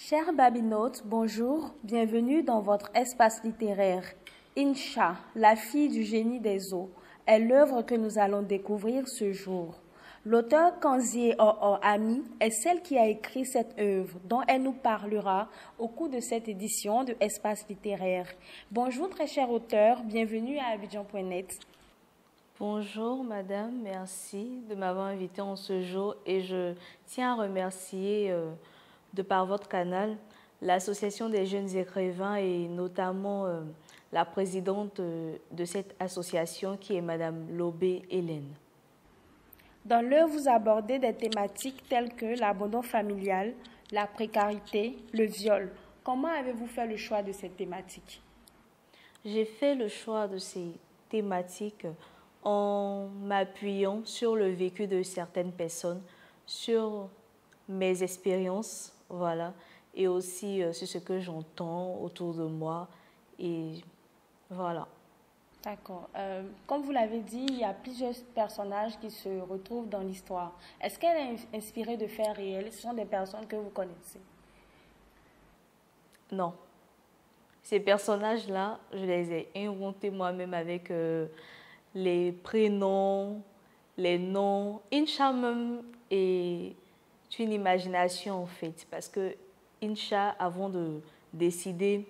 Chers babinautes, bonjour, bienvenue dans votre espace littéraire. Incha, la fille du génie des eaux, est l'œuvre que nous allons découvrir ce jour. L'auteur Kanzie Ami est celle qui a écrit cette œuvre, dont elle nous parlera au cours de cette édition de Espace littéraire. Bonjour très cher auteur, bienvenue à Abidjan.net. Bonjour madame, merci de m'avoir invité en ce jour et je tiens à remercier de par votre canal l'Association des jeunes écrivains et notamment la présidente de cette association qui est madame Lobé Hélène. Dans l'œuvre, vous abordez des thématiques telles que l'abandon familial, la précarité, le viol. Comment avez-vous fait le choix de ces thématiques? J'ai fait le choix de ces thématiques en m'appuyant sur le vécu de certaines personnes, sur mes expériences, voilà, et aussi sur ce que j'entends autour de moi, et voilà. D'accord. Comme vous l'avez dit, il y a plusieurs personnages qui se retrouvent dans l'histoire. Est-ce qu'elle est inspirée de faits réels? Ce sont des personnes que vous connaissez? Non. Ces personnages-là, je les ai inventés moi-même avec les prénoms, les noms. Incha même est une imagination en fait, parce que Incha, avant de décider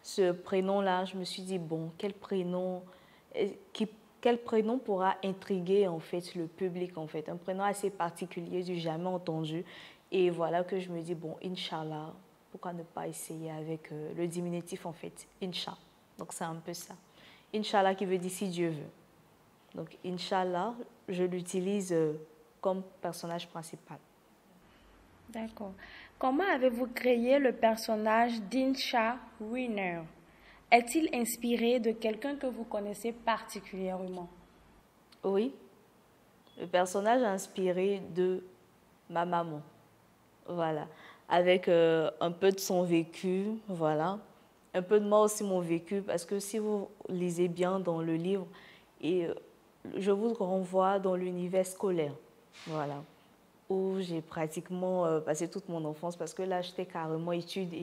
ce prénom-là, je me suis dit, bon, quel prénom pourra intriguer en fait le public en fait, un prénom assez particulier du jamais entendu. Et voilà que je me dis, bon, Inch'Allah, pourquoi ne pas essayer avec le diminutif en fait, Incha. Donc c'est un peu ça. Inch'Allah qui veut dire si Dieu veut. Donc Inch'Allah, je l'utilise comme personnage principal. D'accord. Comment avez-vous créé le personnage d'Incha Winner? Est-il inspiré de quelqu'un que vous connaissez particulièrement? Oui, le personnage est inspiré de ma maman, voilà, avec un peu de son vécu, voilà, un peu de moi aussi mon vécu, parce que si vous lisez bien dans le livre, et je vous renvoie dans l'univers scolaire, voilà, où j'ai pratiquement passé toute mon enfance, parce que là, j'étais carrément études.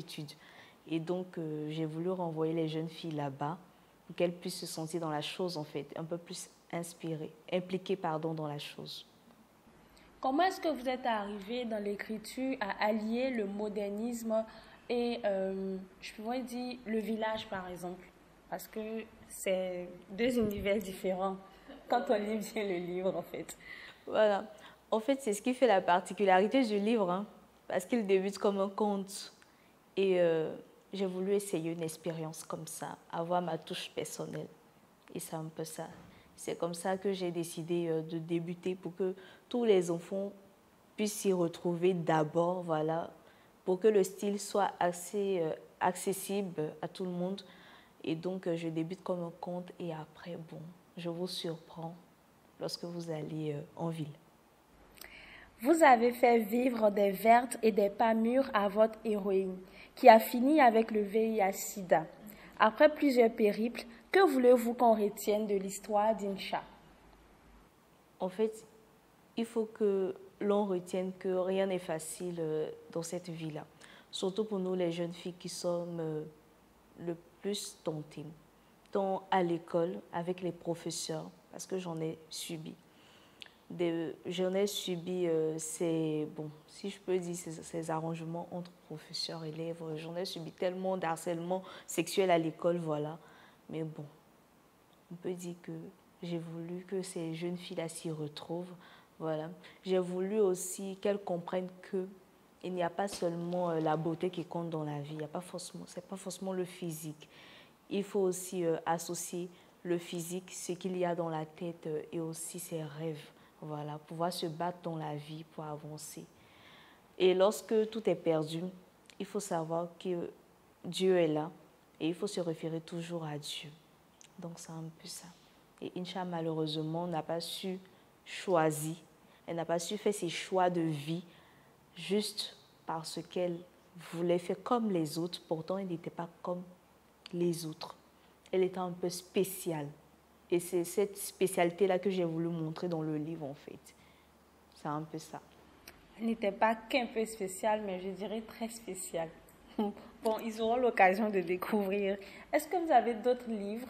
Et donc, j'ai voulu renvoyer les jeunes filles là-bas pour qu'elles puissent se sentir dans la chose, en fait, un peu plus impliquées, dans la chose. Comment est-ce que vous êtes arrivé dans l'écriture à allier le modernisme et, je pourrais dire, le village, par exemple? Parce que c'est deux univers différents quand on lit bien le livre, en fait. Voilà. En fait, c'est ce qui fait la particularité du livre, hein, parce qu'il débute comme un conte. Et j'ai voulu essayer une expérience comme ça, avoir ma touche personnelle. Et c'est un peu ça. C'est comme ça que j'ai décidé de débuter pour que tous les enfants puissent s'y retrouver d'abord, voilà, pour que le style soit assez accessible à tout le monde. Et donc, je débute comme un conte et après, bon, je vous surprends lorsque vous allez en ville. Vous avez fait vivre des vertes et des pas mûres à votre héroïne, qui a fini avec le VIH-Sida. Après plusieurs périples, que voulez-vous qu'on retienne de l'histoire d'Incha? En fait, il faut que l'on retienne que rien n'est facile dans cette vie-là. Surtout pour nous, les jeunes filles qui sommes le plus tentées. Tant à l'école, avec les professeurs, parce que j'en ai subi. J'en ai subi bon, si je peux dire, ces arrangements entre professeurs et élèves. J'en ai subi tellement d'harcèlement sexuel à l'école, voilà. Mais bon, on peut dire que j'ai voulu que ces jeunes filles-là s'y retrouvent, voilà. J'ai voulu aussi qu'elles comprennent que il n'y a pas seulement la beauté qui compte dans la vie, c'est pas forcément le physique. Il faut aussi associer le physique, ce qu'il y a dans la tête et aussi ses rêves. Voilà, pouvoir se battre dans la vie pour avancer. Et lorsque tout est perdu, il faut savoir que Dieu est là et il faut se référer toujours à Dieu. Donc c'est un peu ça. Et Incha, malheureusement, n'a pas su choisir, elle n'a pas su faire ses choix de vie juste parce qu'elle voulait faire comme les autres. Pourtant, elle n'était pas comme les autres. Elle était un peu spéciale. Et c'est cette spécialité-là que j'ai voulu montrer dans le livre, en fait. C'est un peu ça. Elle n'était pas qu'un peu spéciale, mais je dirais très spéciale. Bon, ils auront l'occasion de découvrir. Est-ce que vous avez d'autres livres?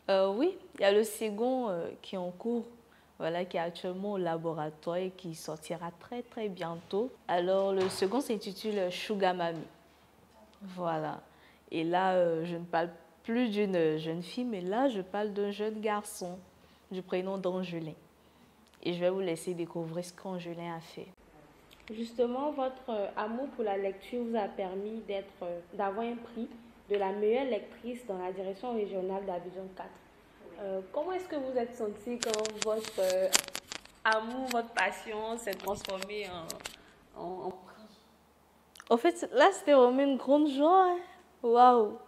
Oui, il y a le second qui est en cours, voilà, qui est actuellement au laboratoire et qui sortira très très bientôt. Alors le second s'intitule Sugar Mami. Voilà. Et là, je ne parle plus d'une jeune fille, mais là, je parle d'un jeune garçon du prénom d'Angelin. Et je vais vous laisser découvrir ce qu'Angelin a fait. Justement, votre amour pour la lecture vous a permis d'avoir un prix de la meilleure lectrice dans la direction régionale d'Abidjan 4. Comment est-ce que vous êtes sentie quand votre amour, votre passion s'est transformée en prix? En fait, là, c'était vraiment une grande joie, hein. Waouh!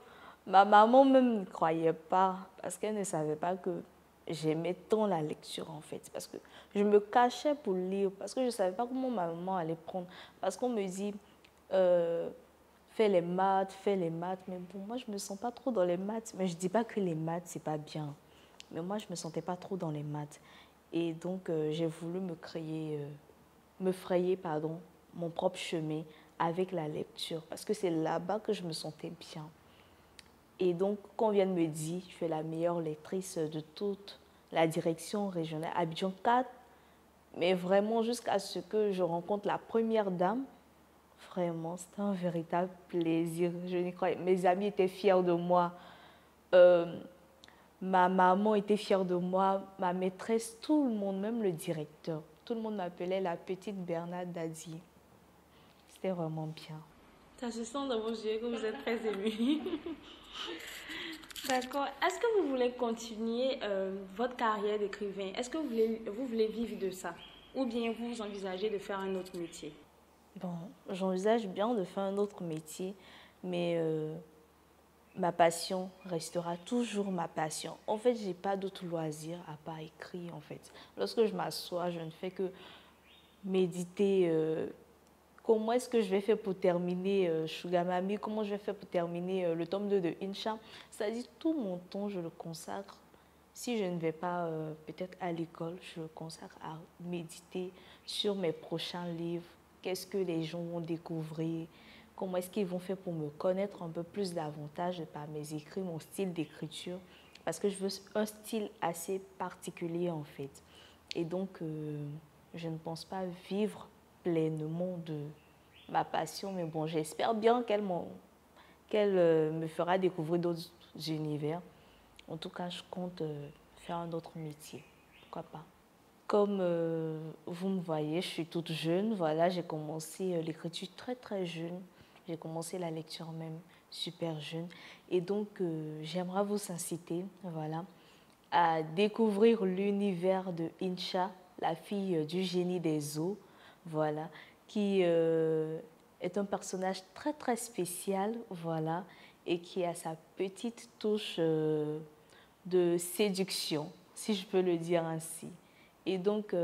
Ma maman même ne croyait pas parce qu'elle ne savait pas que j'aimais tant la lecture en fait. Parce que je me cachais pour lire, parce que je ne savais pas comment ma maman allait prendre. Parce qu'on me dit, euh, fais les maths. Mais bon, moi, je ne me sens pas trop dans les maths. Mais je ne dis pas que les maths, c'est pas bien. Mais moi, je ne me sentais pas trop dans les maths. Et donc, j'ai voulu me frayer, pardon, mon propre chemin avec la lecture. Parce que c'est là-bas que je me sentais bien. Et donc, quand on vient de me dire, tu es la meilleure lectrice de toute la direction régionale Abidjan 4, mais vraiment jusqu'à ce que je rencontre la première dame, vraiment, c'était un véritable plaisir. Je n'y croyais. Mes amis étaient fiers de moi. Euh, Ma maman était fière de moi, ma maîtresse, tout le monde, même le directeur. Tout le monde m'appelait la petite Bernard Dadier. C'était vraiment bien. Ça se sent dans vos yeux que vous êtes très émue. D'accord. Est-ce que vous voulez continuer votre carrière d'écrivain? Est-ce que vous voulez vivre de ça? Ou bien vous envisagez de faire un autre métier? Bon, j'envisage bien de faire un autre métier, mais ma passion restera toujours ma passion. En fait, je n'ai pas d'autre loisir à part écrire, en fait. Lorsque je m'assois, je ne fais que méditer. Comment est-ce que je vais faire pour terminer Sugar Mami? Comment je vais faire pour terminer le tome 2 de Incha? C'est-à-dire tout mon temps, je le consacre. Si je ne vais pas peut-être à l'école, je le consacre à méditer sur mes prochains livres. Qu'est-ce que les gens vont découvrir? Comment est-ce qu'ils vont faire pour me connaître un peu plus davantage par mes écrits, mon style d'écriture? Parce que je veux un style assez particulier en fait. Et donc, je ne pense pas vivre pleinement de ma passion, mais bon, j'espère bien qu'elle me fera découvrir d'autres univers. En tout cas, je compte faire un autre métier. Pourquoi pas? Comme vous me voyez, je suis toute jeune. Voilà, j'ai commencé l'écriture très très jeune. J'ai commencé la lecture même super jeune. Et donc, j'aimerais vous inciter, voilà, à découvrir l'univers de Incha, la fille du génie des eaux, voilà, qui est un personnage très très spécial, voilà, et qui a sa petite touche de séduction, si je peux le dire ainsi. Et donc,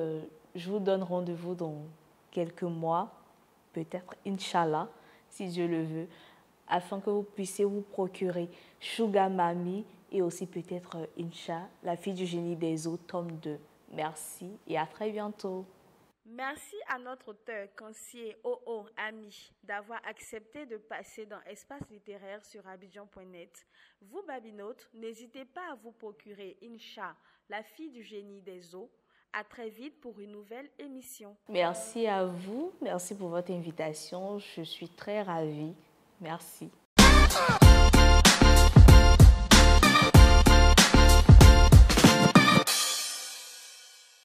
je vous donne rendez-vous dans quelques mois, peut-être, Inch'Allah, si Dieu le veut, afin que vous puissiez vous procurer Sugar Mami et aussi peut-être Incha, la fille du génie des eaux, tome 2. Merci et à très bientôt. Merci à notre auteur, Kansié OO Ami, d'avoir accepté de passer dans Espace littéraire sur Abidjan.net. Vous, Babinotes, n'hésitez pas à vous procurer Incha, la fille du génie des eaux. À très vite pour une nouvelle émission. Merci à vous, merci pour votre invitation, je suis très ravie. Merci.